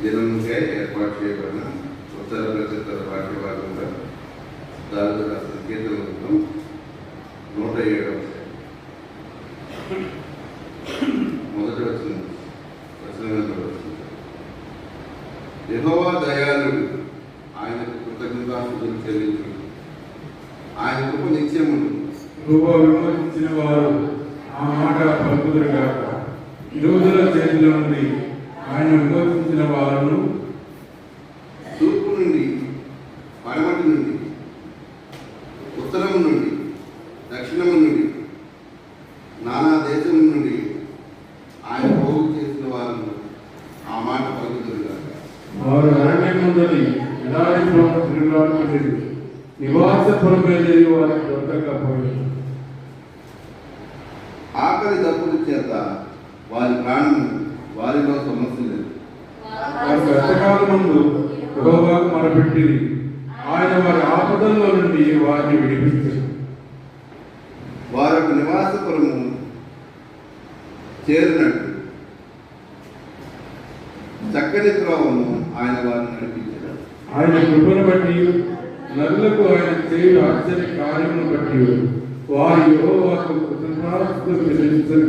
దినముకే ఏర్పాటు చేయబడిన ఉత్తర ప్రత్యుత్తర పాఠ్యభాగంగా దాదాపు రాసిన కీర్తన గ్రంథం 107వ మొదటి వచనం యెహోవా దయాళుడు, ఆయనకు కృతజ్ఞతాస్తుతులు చెల్లించు, ఆయన కృప నిత్యమును. యెహోవా విమోచించిన వారు ఆ మాట పలుకుదురుగాక. విరోధుల చేతిలో నుండి ఆయన విమోచించిన వారును తూర్పు నుండి, పడమటి నుండి, ఉత్తరము నుండి, దక్షిణము నుండి, నానా దేశం నుండి ఆయన పోగు చేసిన వారు ఆ మాట పలుకుదురుగాక. వారు అరణ్యముందని ఎడారిలో తిరుగులాడుతున్నారు, నివాసపురం వెళ్ళేది వారికి దొరకకపోయింది. ఆకలి దప్పుల చేత వారి ప్రాణం వారిలో సమస్య లేదు. వారి కష్టకాల ముందు యెహోవాకు మొరపెట్టిరి, ఆయన వారి ఆపదల్లో నుండి వారిని విడిపించారు. వారొక నివాసపురము చేరినట్టు చక్కని త్రోవను ఆయన వారిని నడిపించారు. ఆయన కృపను బట్టి నరులకు ఆయన చేయు ఆశ్చర్య కార్యమును బట్టి వారి యెహోవాకు కృతజ్ఞతాస్తుతులు చెల్లించరు.